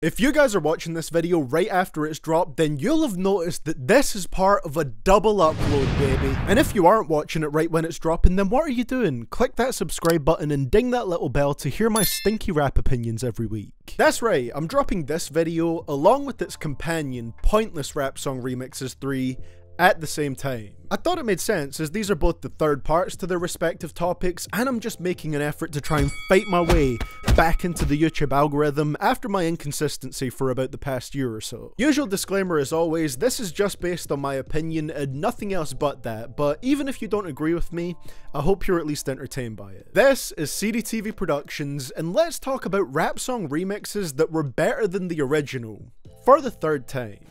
If you guys are watching this video right after it's dropped, then you'll have noticed that this is part of a double upload, baby. And if you aren't watching it right when it's dropping, then what are you doing? Click that subscribe button and ding that little bell to hear my stinky rap opinions every week. That's right, I'm dropping this video along with its companion, Pointless Rap Song Remixes 3, at the same time. I thought it made sense as these are both the third parts to their respective topics, and I'm just making an effort to try and fight my way back into the YouTube algorithm after my inconsistency for about the past year or so. Usual disclaimer as always, this is just based on my opinion and nothing else but that, but even if you don't agree with me, I hope you're at least entertained by it. This is CDTV Productions, and let's talk about rap song remixes that were better than the original, for the third time.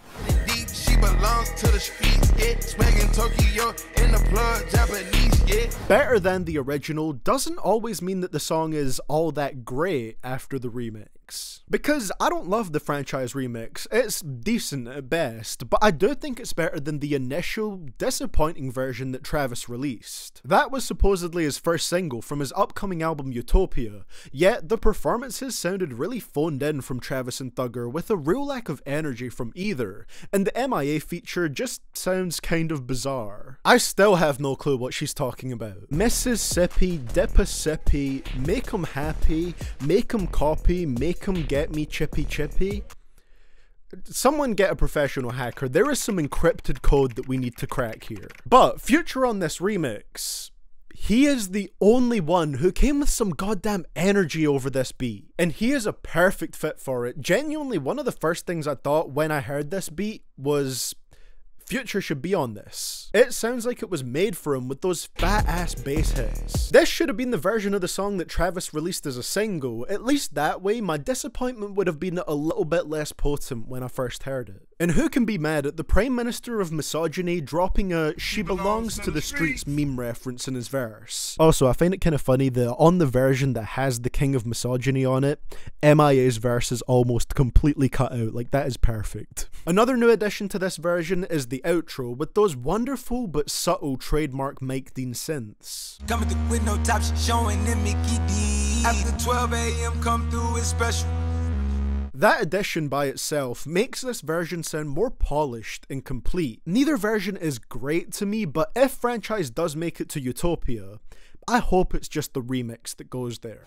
She belongs to the streets, yeah. Swaggin' Tokyo in the plug, Japanese, yeah. Better than the original doesn't always mean that the song is all that great after the remix. Because I don't love the franchise remix, it's decent at best, but I do think it's better than the initial, disappointing version that Travis released. That was supposedly his first single from his upcoming album Utopia, yet the performances sounded really phoned in from Travis and Thugger with a real lack of energy from either, and the MIA feature just sounds kind of bizarre. I still have no clue what she's talking about. Mississippi, Dippissippi, make 'em happy, make 'em copy, make 'em get me chippy chippy. Someone get a professional hacker, there is some encrypted code that we need to crack here. But Future on this remix, he is the only one who came with some goddamn energy over this beat, and he is a perfect fit for it. Genuinely, one of the first things I thought when I heard this beat was Future should be on this. It sounds like it was made for him with those fat ass bass hits. This should have been the version of the song that Travis released as a single. At least that way my disappointment would have been a little bit less potent when I first heard it. And who can be mad at the Prime Minister of Misogyny dropping a "she belongs to the streets" meme reference in his verse? Also, I find it kind of funny that on the version that has the King of Misogyny on it, MIA's verse is almost completely cut out. Like, that is perfect. Another new addition to this version is the outro with those wonderful but subtle trademark Mike Dean synths. Coming through with no top, showing them Mickey D. After 12 a.m. come through, it's special. That addition by itself makes this version sound more polished and complete. Neither version is great to me, but if franchise does make it to Utopia, I hope it's just the remix that goes there.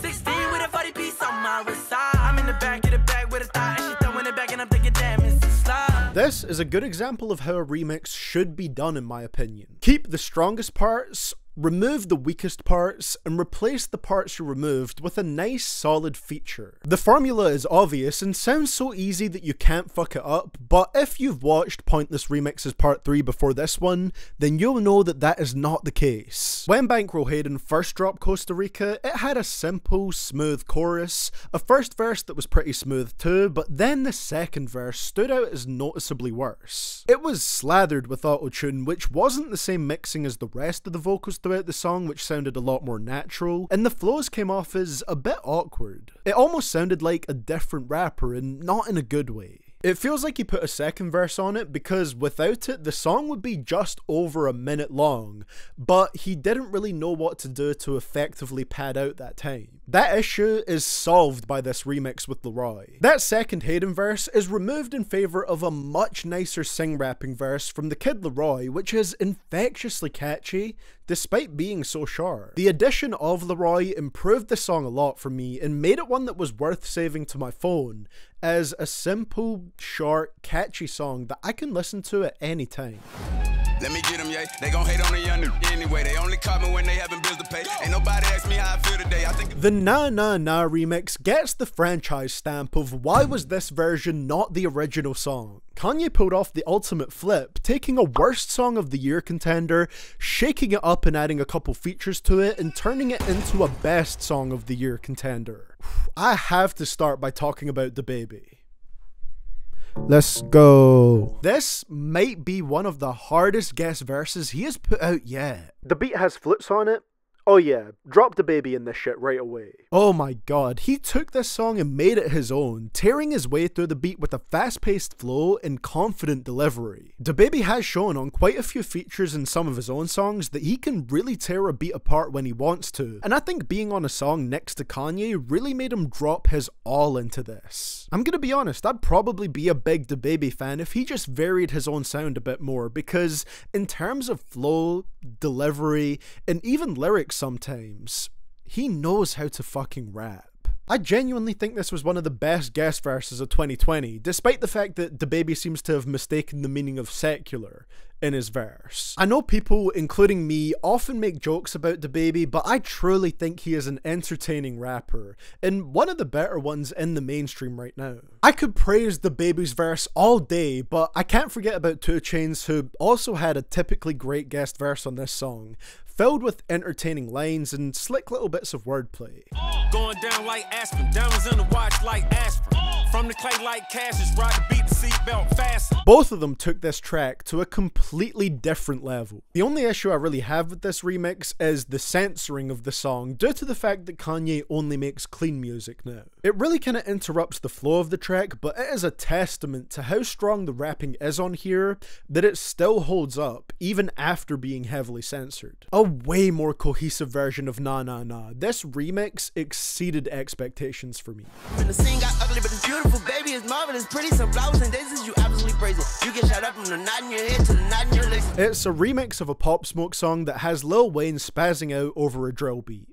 16 with a 40 piece on my wrist side. I'm in the back of the bag with a thigh, and she throwing it back, and I'm thinking, damn, it's a slide. This is a good example of how a remix should be done, in my opinion. Keep the strongest parts, remove the weakest parts, and replace the parts you removed with a nice solid feature. The formula is obvious and sounds so easy that you can't fuck it up, but if you've watched Pointless Remixes Part 3 before this one, then you'll know that that is not the case. When Bankroll Hayden first dropped Costa Rica, it had a simple, smooth chorus, a first verse that was pretty smooth too, but then the second verse stood out as noticeably worse. It was slathered with auto-tune, which wasn't the same mixing as the rest of the vocals throughout the song, which sounded a lot more natural, and the flows came off as a bit awkward. It almost sounded like a different rapper, and not in a good way. It feels like he put a second verse on it because without it, the song would be just over a minute long, but he didn't really know what to do to effectively pad out that time. That issue is solved by this remix with Leroy. That second Hayden verse is removed in favour of a much nicer sing-rapping verse from the Kid Leroy, which is infectiously catchy, despite being so short. The addition of Leroy improved the song a lot for me and made it one that was worth saving to my phone as a simple, short, catchy song that I can listen to at any time. Let me get them, yeah. They gon' hate on the young anyway. They only call me when they having bills to pay. Ain't nobody ask me how I feel today. I think the Nah Nah Nah remix gets the franchise stamp of why was this version not the original song. Kanye pulled off the ultimate flip, taking a worst song of the year contender, shaking it up and adding a couple features to it, and turning it into a best song of the year contender. I have to start by talking about DaBaby. Let's go. This might be one of the hardest guest verses he has put out yet. The beat has flutes on it, Oh yeah, drop the baby in this shit right away. Oh my god, he took this song and made it his own, tearing his way through the beat with a fast-paced flow and confident delivery. DaBaby has shown on quite a few features in some of his own songs that he can really tear a beat apart when he wants to, and I think being on a song next to Kanye really made him drop his all into this. I'm gonna be honest, I'd probably be a big DaBaby fan if he just varied his own sound a bit more, because in terms of flow, delivery, and even lyrics sometimes, he knows how to fucking rap. I genuinely think this was one of the best guest verses of 2020, despite the fact that DaBaby seems to have mistaken the meaning of secular in his verse. I know people, including me, often make jokes about DaBaby, but I truly think he is an entertaining rapper, and one of the better ones in the mainstream right now. I could praise DaBaby's verse all day, but I can't forget about 2 Chainz, who also had a typically great guest verse on this song, filled with entertaining lines and slick little bits of wordplay. Going down like Aspen, diamonds in the watch like aspirin. From the clay like Cassius, ride the beat, the seatbelt fasten. Both of them took this track to a completely different level. The only issue I really have with this remix is the censoring of the song due to the fact that Kanye only makes clean music now. It really kind of interrupts the flow of the track, but it is a testament to how strong the rapping is on here that it still holds up even after being heavily censored. A way more cohesive version of Nah Nah Nah. This remix exceeded expectations for me. When the scene got ugly, but it's beautiful, baby, it's marvelous, pretty, some flowers and daisies, you absolutely praise it. You get shot up from the knot in your head to the knot in your legs. It's a remix of a Pop Smoke song that has Lil Wayne spazzing out over a drill beat.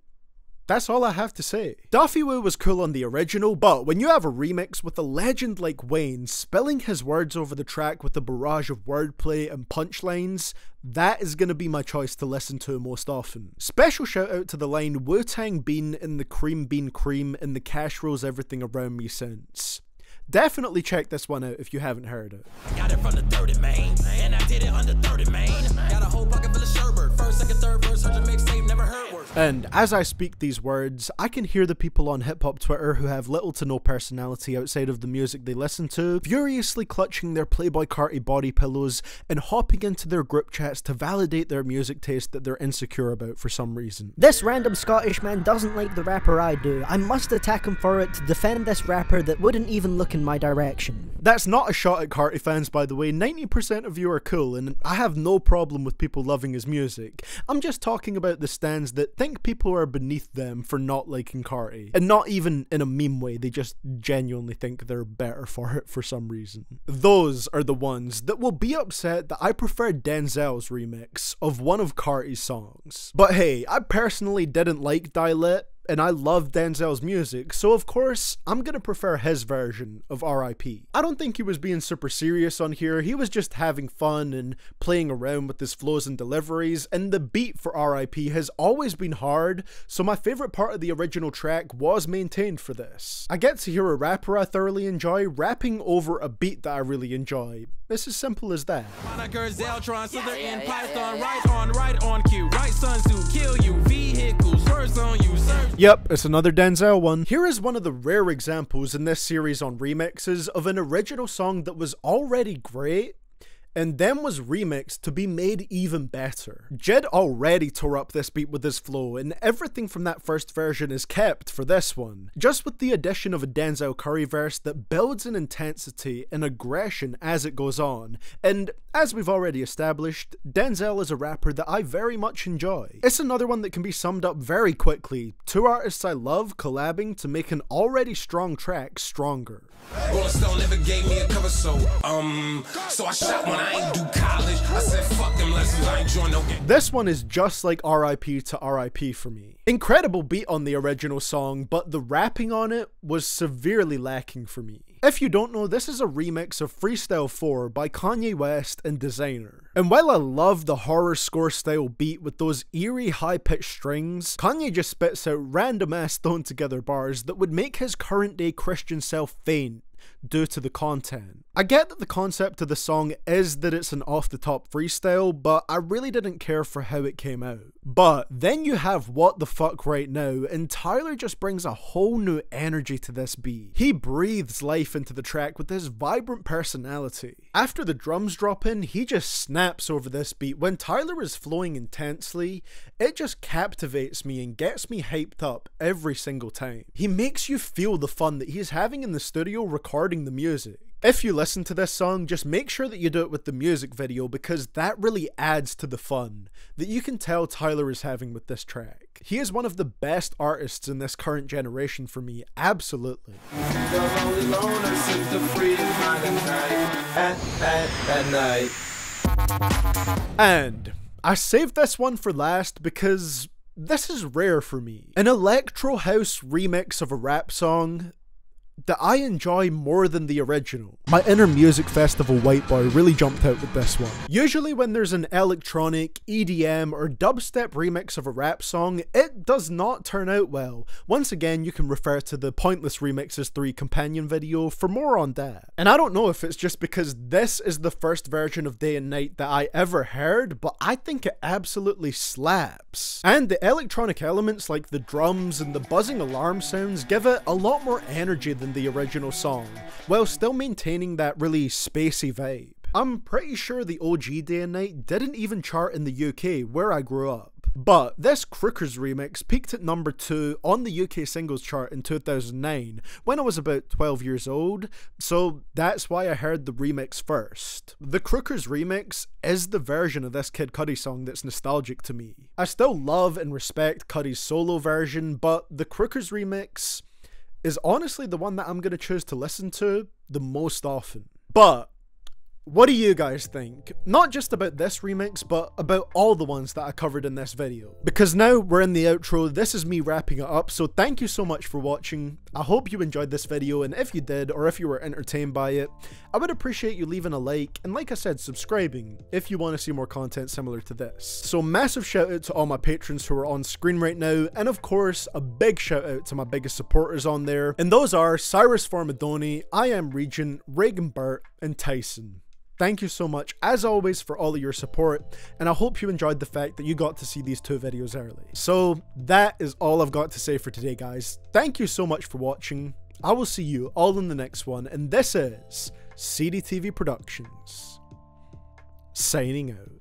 That's all I have to say. Daffy Woo was cool on the original, but when you have a remix with a legend like Wayne spilling his words over the track with a barrage of wordplay and punchlines, that is going to be my choice to listen to most often. Special shout out to the line Wu-Tang Bean in the cream bean cream and the cash rolls everything around me since. Definitely check this one out if you haven't heard it. Got it from the 30 main, and I did it under 30 main. Got a whole pocket full of sherbet. First, second, third verse, heard your mixtape, never heard worse. And as I speak these words, I can hear the people on hip hop Twitter who have little to no personality outside of the music they listen to, furiously clutching their Playboi Carti body pillows and hopping into their group chats to validate their music taste that they're insecure about for some reason. This random Scottish man doesn't like the rapper I do. I must attack him for it to defend this rapper that wouldn't even look in my direction. That's not a shot at Carti fans, by the way. 90% of you are cool, and I have no problem with people loving his music. I'm just talking about the stands that think people are beneath them for not liking Carti. And not even in a meme way, they just genuinely think they're better for it for some reason. Those are the ones that will be upset that I prefer Denzel's remix of one of Carti's songs. But hey, I personally didn't like Die Lit, and I love Denzel's music, so of course, I'm gonna prefer his version of R.I.P. I don't think he was being super serious on here, he was just having fun and playing around with his flows and deliveries, and the beat for R.I.P. has always been hard, so my favourite part of the original track was maintained for this. I get to hear a rapper I thoroughly enjoy rapping over a beat that I really enjoy. It's as simple as that. Monikers, Zeltron, Slither in Python, right on cue, right Sun Tzu, kill you, vehicles, words on you, serve. Yep, it's another Denzel one. Here is one of the rare examples in this series on remixes of an original song that was already great and then was remixed to be made even better. Jid already tore up this beat with his flow, and everything from that first version is kept for this one, just with the addition of a Denzel Curry verse that builds in intensity and aggression as it goes on, and as we've already established, Denzel is a rapper that I very much enjoy. It's another one that can be summed up very quickly, 2 artists I love collabing to make an already strong track stronger. Rolling Stone never gave me a cover, so I shot when I ain't do college. I said fuck them lessons, I ain't join no game. This one is just like R.I.P. to R.I.P. for me. Incredible beat on the original song, but the rapping on it was severely lacking for me. If you don't know, this is a remix of Freestyle 4 by Kanye West and Designer. And while I love the horror score style beat with those eerie high-pitched strings, Kanye just spits out random ass thrown together bars that would make his current day Christian self faint due to the content. I get that the concept of the song is that it's an off-the-top freestyle, but I really didn't care for how it came out. But then you have What the Fuck Right Now, and Tyler just brings a whole new energy to this beat. He breathes life into the track with his vibrant personality. After the drums drop in, he just snaps over this beat. When Tyler is flowing intensely, it just captivates me and gets me hyped up every single time. He makes you feel the fun that he's having in the studio recording the music. If you listen to this song, just make sure that you do it with the music video, because that really adds to the fun that you can tell Tyler is having with this track. He is one of the best artists in this current generation for me, absolutely. And I saved this one for last because this is rare for me. An electro house remix of a rap song that I enjoy more than the original. My inner music festival white boy really jumped out with this one. Usually when there's an electronic, EDM, or dubstep remix of a rap song, it does not turn out well. Once again, you can refer to the Pointless Remixes 3 companion video for more on that. And I don't know if it's just because this is the first version of Day and Night that I ever heard, but I think it absolutely slaps. And the electronic elements like the drums and the buzzing alarm sounds give it a lot more energy than the original song, while still maintaining that really spacey vibe. I'm pretty sure the OG Day and Night didn't even chart in the UK, where I grew up. But this Crookers remix peaked at number 2 on the UK singles chart in 2009, when I was about 12 years old, so that's why I heard the remix first. The Crookers remix is the version of this Kid Cudi song that's nostalgic to me. I still love and respect Cudi's solo version, but the Crookers remix is honestly the one that I'm going to choose to listen to the most often. But what do you guys think? Not just about this remix, but about all the ones that I covered in this video. Because now we're in the outro, this is me wrapping it up, so thank you so much for watching. I hope you enjoyed this video, and if you did, or if you were entertained by it, I would appreciate you leaving a like, and like I said, subscribing if you want to see more content similar to this. So massive shout out to all my patrons who are on screen right now, and of course, a big shout out to my biggest supporters on there, and those are Cyrus Formidoni, I Am Regent, Reagan Burt, and Tyson. Thank you so much, as always, for all of your support, and I hope you enjoyed the fact that you got to see these 2 videos early. So that is all I've got to say for today, guys. Thank you so much for watching. I will see you all in the next one, and this is CDTV Productions, signing out.